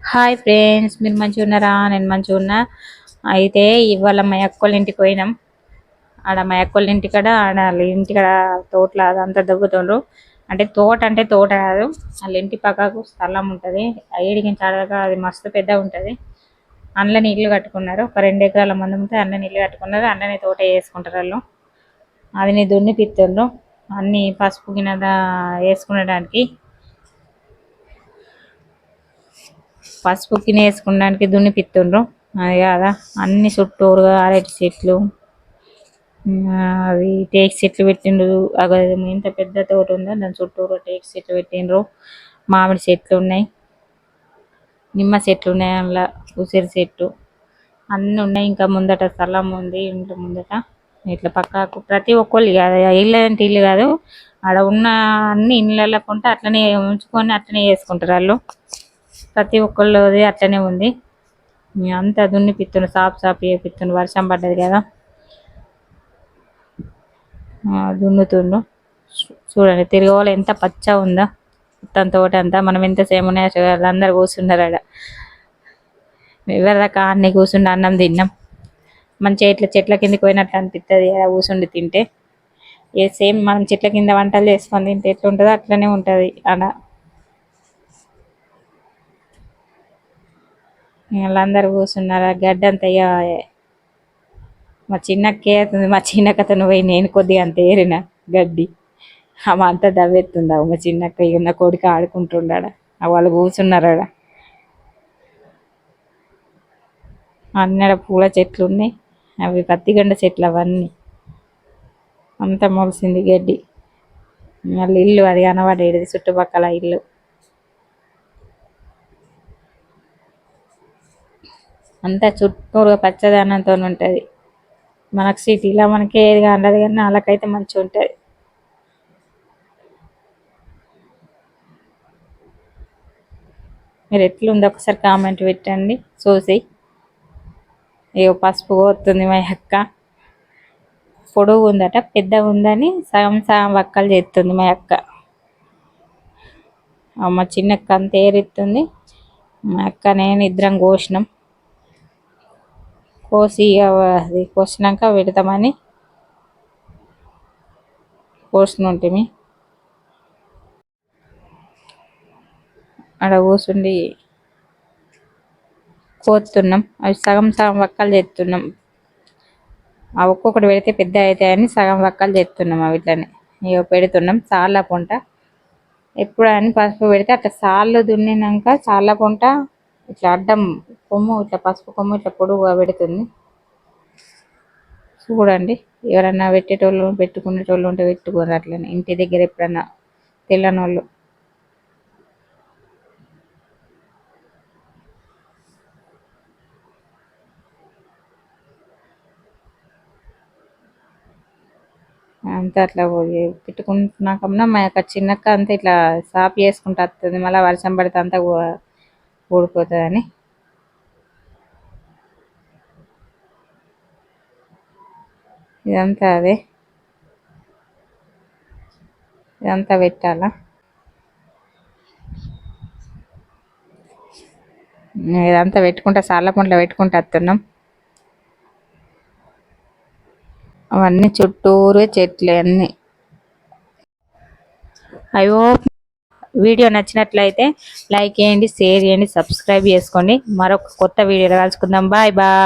Hi friends, మీరు మంచిగా ఉన్నారా? నేను మంచిగా ఉన్నా. అయితే ఇవాళ మా అక్కోళ్ళ ఇంటికి పోయినాం. ఆడ మా అక్కోళ్ళ ఇంటికాడ ఆడ వాళ్ళ ఇంటికాడ తోటలో అదంతా దవ్వుతుండ్రు. అంటే తోట కాదు, వాళ్ళ ఇంటి పక్కకు స్థలం ఉంటుంది. ఏడికించి ఆడగా అది మస్తు పెద్ద ఉంటుంది. అందులో ఇల్లు కట్టుకున్నారు. ఒక 2 ఎకరాల మంది ఉంటే అందులో ఇల్లు కట్టుకున్నారు. అందులోనే తోట వేసుకుంటారు వాళ్ళు. అది నీ దున్ని పిత్తుండ్రు అన్ని పసుపు గిన్నె వేసుకునేదానికి. పసుపు వేసుకోవడానికి దున్నిపిత్తుండ్రు. అది కాదా, అన్ని చుట్టూరుగా అరటి చెట్లు, అవి టేక్ చెట్లు పెట్టిండ్రు. అవి ఇంత పెద్ద తోట ఉందో దాని చుట్టూరు టేక్ చెట్లు పెట్టిండ్రు. మామిడి చెట్లు ఉన్నాయి, నిమ్మ చెట్లు ఉన్నాయి, అందులో ఉసిరి చెట్టు అన్నీ ఉన్నాయి. ఇంకా ముందట స్థలం ఉంది. ఇంటి ముందట ఇట్లా పక్కకు ప్రతి ఒక్కళ్ళు కాదు, ఇల్లు అంటే ఇల్లు కాదు, ఆడ ఉన్న అన్ని ఇళ్ళల్లో కొంటే అట్లనే ఉంచుకొని అట్లనే చేసుకుంటారు వాళ్ళు. ప్రతి ఒక్కళ్ళది అట్లనే ఉంది. అంతా దున్నిపిత్తుండ్రు, సాపు చేపిత్తుండ్రు. వర్షం పడ్డది కదా, దున్నుతుండ్రు. చూడండి తిరగవాలి ఎంత పచ్చ ఉందో మొత్తం తోట అంతా. మనం ఎంత సేమనే అందరు కూర్చున్నారు ఆడ. ఎవరిదాకా అన్ని కూర్చుండి అన్నం తిన్నాం. మంచిగా ఇట్లా చెట్ల కిందకి పోయినట్టు అనిపిస్తుంది కూర్చుండి తింటే. సేమ్ మనం చెట్ల కింద వంటలు చేసుకొని తింటే ఎట్లుంటుందో అట్లనే ఉంటుంది ఆడ. వాళ్ళందరూ కూర్చున్నారు. గడ్డ అంతా మా చిన్నక్కే అవుతుంది. మా చిన్నక్కతో పోయి నేను కొద్దిగా అంత ఏరిన గడ్డి ఆమె అంతా దవ్వెత్తుంది. మా చిన్నక్క ఇక కొడుకు ఆడుకుంటుండాడ. వాళ్ళు కూర్చున్నారు ఆడ. అన్నడ పూల చెట్లు ఉన్నాయి, అవి పత్తిగండ చెట్లు అవన్నీ. అంతా మొలిసింది గడ్డి. మళ్ళీ ఇల్లు అది కనబడేది చుట్టుపక్కల ఇల్లు. అంతా చుట్టూరుగా పచ్చదనంతో ఉంటుంది. మనకు సిటీలో మనకి ఏది కానలేదు, కానీ వాళ్ళకైతే మంచిగా ఉంటుంది. మీరు ఎట్లుందో ఒకసారి కామెంట్ పెట్టండి చూసి. ఏవో పసుపు పోతుంది మా అక్క. పొడుగు ఉందట, పెద్దగా ఉందని సగం సగం వక్కలు చేస్తుంది మా అక్క. మా చిన్నక్క అంత ఏరిస్తుంది. మా అక్క నేను ఇద్దరం కోసినాం. కోసి అది కోసినాక పెడతామని కోసినుంటిమి. ఆడ కూర్చుండి కోస్తున్నాం. అవి సగం సగం వక్కలు చేస్తున్నాం. ఆ ఒక్కొక్కటి పెడితే పెద్ద అవుతాయని సగం వక్కలు చేస్తున్నాం. అవి ఇట్లనే ఇక పెడుతున్నాం. చాలా పొంట ఎప్పుడు అని పసుపు పెడితే అట్లా సార్లు దున్నినాక చాలా పొంట ఇట్లా అడ్డం కొమ్ము, ఇట్లా పసుపు కొమ్ము ఇట్లా పొడుగుగా పెడుతుంది. చూడండి, ఎవరన్నా పెట్టేటోళ్ళు పెట్టుకునేటోళ్ళు ఉంటే పెట్టుకోరు. అట్లనే ఇంటి దగ్గర ఎప్పుడన్నా తెల్లనోళ్ళు. అంతా అట్లా పెట్టుకుంటున్నాకన్నా మా యొక్క చిన్నక్క అంతా ఇట్లా సాపు చేసుకుంటూ వస్తుంది. మళ్ళీ వర్షం పడితే అంతా ఊడిపోతుందని. ఇదంతా అదే, ఇదంతా పెట్టాలా. ఇదంతా పెట్టుకుంటా సార్ల పంటలో పెట్టుకుంటూ వస్తున్నాం. అవన్నీ చుట్టూరు చెట్లే అన్నీ. అయ్యో, వీడియో నచ్చినట్లయితే లైక్ చేయండి, షేర్ చేయండి, సబ్స్క్రైబ్ చేసుకోండి. మరొక కొత్త వీడియోలో కలుసుకుందాం. Bye bye.